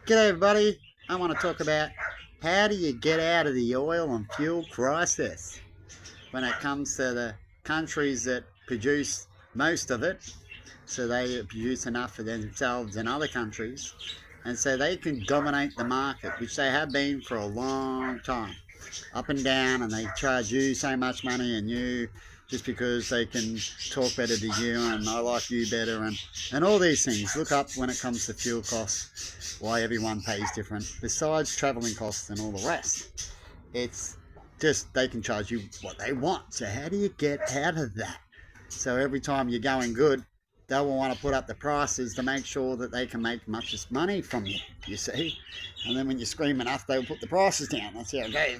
G'day everybody. I want to talk about how do you get out of the oil and fuel crisis when it comes to the countries that produce most of it, so they produce enough for themselves and other countries, and so they can dominate the market, which they have been for a long time, up and down, and they charge you so much money and you just because they can talk better to you and I like you better, and all these things. Look up when it comes to fuel costs, why everyone pays different, besides travelling costs and all the rest. It's just they can charge you what they want. So how do you get out of that? So every time you're going good, they will want to put up the prices to make sure that they can make much money from you, you see. And then when you scream enough, they'll put the prices down. That's how it goes.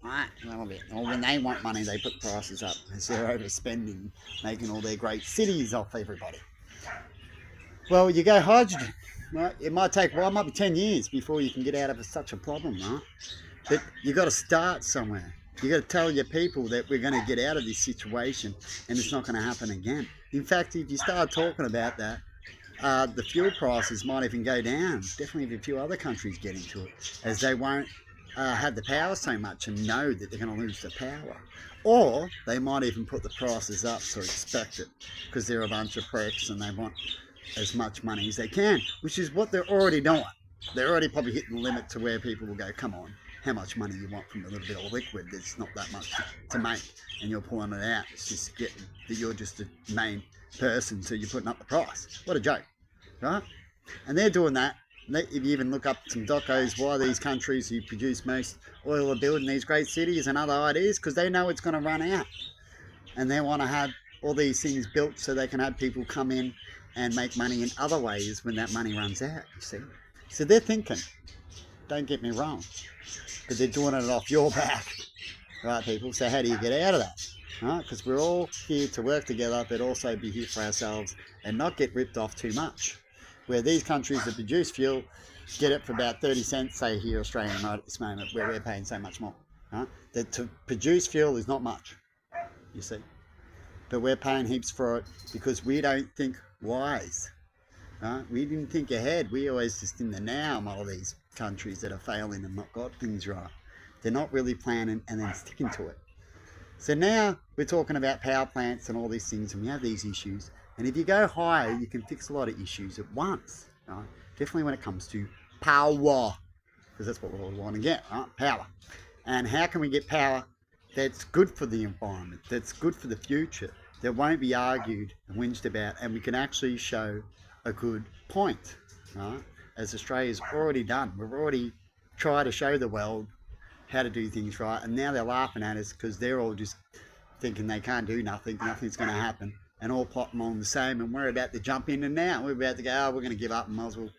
Right, or when they want money, they put the prices up as they're overspending, making all their great cities off everybody. Well, you go hydrogen, right? It might take, well, it might be 10 years before you can get out of such a problem, right? But you got to start somewhere. You got to tell your people that we're going to get out of this situation and it's not going to happen again. In fact, if you start talking about that, the fuel prices might even go down. Definitely if a few other countries get into it, as they won't have the power so much and know that they're going to lose the power. Or they might even put the prices up so expect it, because they're a bunch of pricks and they want as much money as they can, which is what they're already doing. They're already probably hitting the limit to where people will go, come on, how much money you want from a little bit of liquid? There's not that much to make, and you're pulling it out. It's just getting that you're just the main person, so you're putting up the price. What a joke, right? And they're doing that. If you even look up some docos, why these countries who produce most oil are building these great cities and other ideas, because they know it's going to run out, and they want to have all these things built so they can have people come in and make money in other ways when that money runs out, you see. So they're thinking, don't get me wrong, but they're doing it off your back, right, people? So how do you get out of that? Right? Because we're all here to work together, but also be here for ourselves and not get ripped off too much. Where these countries that produce fuel get it for about 30 cents, say here Australia right at this moment, where we're paying so much more. Right? That to produce fuel is not much, you see. But we're paying heaps for it because we don't think wise. Right? We didn't think ahead. We always just in the now. All these countries that are failing and not got things right, they're not really planning and then sticking to it. So now we're talking about power plants and all these things, and we have these issues. And if you go higher, you can fix a lot of issues at once. Right? Definitely when it comes to power, because that's what we all want to get, right? Power. And how can we get power that's good for the environment, that's good for the future, that won't be argued and whinged about, and we can actually show a good point, right? As Australia's already done. We've already tried to show the world how to do things right, and now they're laughing at us because they're all just thinking they can't do nothing, nothing's going to happen, and all plotting on the same, and we're about to jump in, and now we're about to go, oh, we're going to give up and might as well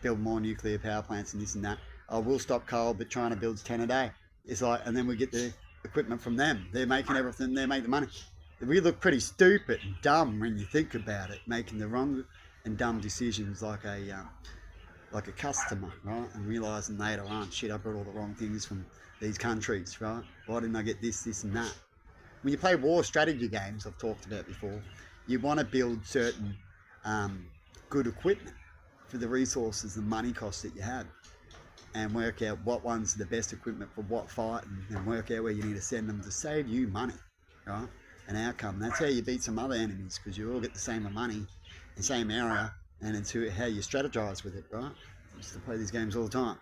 build more nuclear power plants and this and that. Oh, we'll stop coal, but China builds 10 a day. It's like, and then we get the equipment from them. They're making everything, they make the money. We look pretty stupid and dumb when you think about it, making the wrong and dumb decisions like a customer, right? And realising later on, shit, I brought all the wrong things from these countries, right? Why didn't I get this and that? When you play war strategy games, I've talked about before, you want to build certain good equipment for the resources and money costs that you have, and work out what one's the best equipment for what fight, and work out where you need to send them to save you money, right? An outcome. That's how you beat some other enemies, because you all get the same money, the same area, and it's how you strategize with it, right? I used to play these games all the time.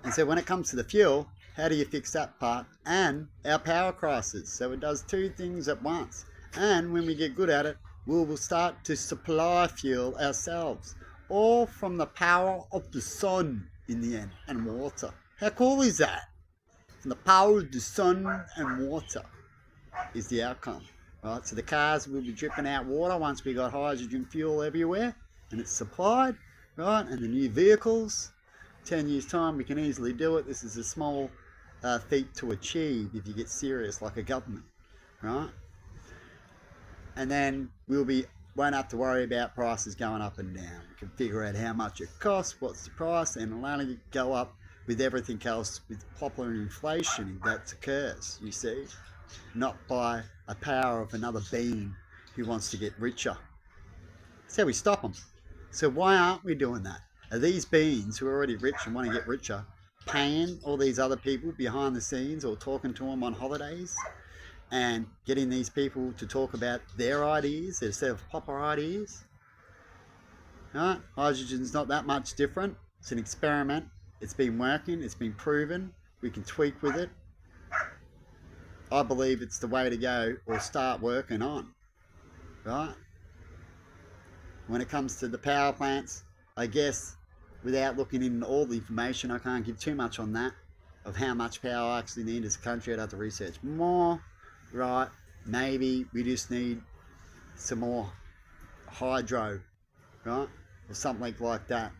And so when it comes to the fuel, how do you fix that part? And our power crisis. So it does two things at once. And when we get good at it, we will start to supply fuel ourselves, all from the power of the sun in the end, and water. How cool is that? From the power of the sun and water is the outcome, right? So the cars will be dripping out water once we got hydrogen fuel everywhere and it's supplied, right? And the new vehicles, 10 years time we can easily do it. This is a small feat to achieve if you get serious like a government, right? And then won't have to worry about prices going up and down. We can figure out how much it costs, what's the price, and it'll only go up with everything else, with popular inflation if that occurs, you see, not by a power of another being who wants to get richer. That's how we stop them. So why aren't we doing that? Are these beings who are already rich and want to get richer paying all these other people behind the scenes or talking to them on holidays and getting these people to talk about their ideas instead of proper ideas? Right? Hydrogen's not that much different. It's an experiment. It's been working. It's been proven. We can tweak with it. I believe it's the way to go or start working on. Right? When it comes to the power plants, I guess without looking into all the information, I can't give too much on that, of how much power I actually need as a country. I'd have to research more. Right? Maybe we just need some more hydro, right? Or something like that.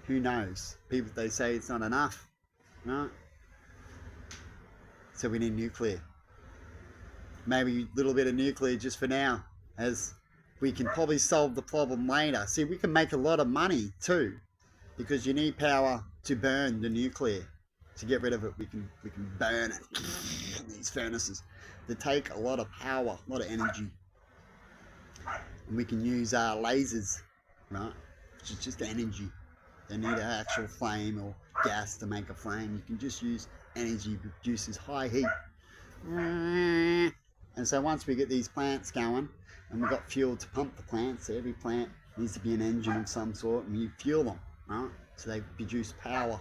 Who knows? People, they say it's not enough, right? So we need nuclear. Maybe a little bit of nuclear just for now, as we can probably solve the problem later. See, we can make a lot of money too, because you need power to burn the nuclear. To get rid of it, we can burn it in these furnaces. They take a lot of power, a lot of energy. And we can use lasers, right? Which is just energy. They need an actual flame or gas to make a flame. You can just use energy, produces high heat. And so once we get these plants going, and we've got fuel to pump the plants, so every plant needs to be an engine of some sort, and you fuel them, right? So they produce power.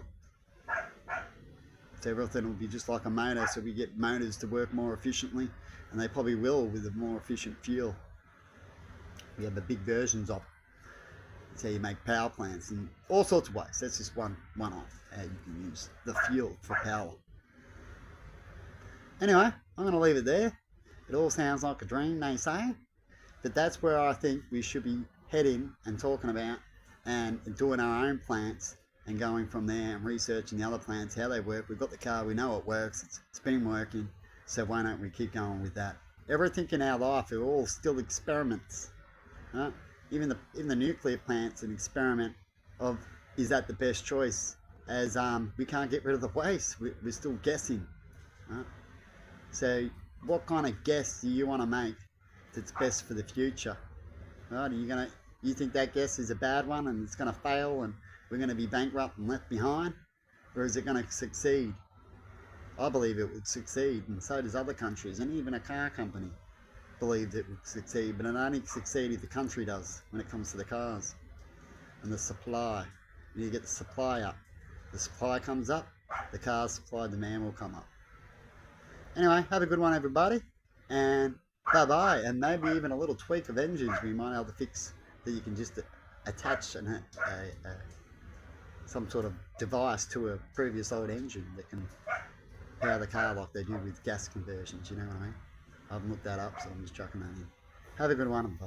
So everything will be just like a motor, so we get motors to work more efficiently, and they probably will with a more efficient fuel. We have the big versions of it. That's how you make power plants in all sorts of ways. That's just one off how you can use the fuel for power. Anyway, I'm going to leave it there. It all sounds like a dream, they say, but that's where I think we should be heading and talking about and doing our own plants and going from there and researching the other plants, how they work. We've got the car, we know it works, it's been working, so why don't we keep going with that? Everything in our life are all still experiments. Right? Even the nuclear plant's an experiment of, is that the best choice? As we can't get rid of the waste, we're still guessing. Right? So what kind of guess do you want to make that's best for the future? Right? You think that guess is a bad one and it's going to fail and we're going to be bankrupt and left behind? Or is it going to succeed? I believe it would succeed, and so does other countries, and even a car company believed it would succeed, but it only succeeds if the country does when it comes to the cars and the supply. You need to get the supply up. The supply comes up, the car's supply demand will come up. Anyway, have a good one, everybody, and bye-bye. And maybe even a little tweak of engines we might be able to fix, that you can just attach some sort of device to a previous old engine that can power the car like they do with gas conversions, you know what I mean? I haven't looked that up, so I'm just chucking that in. Have a good one, and bye.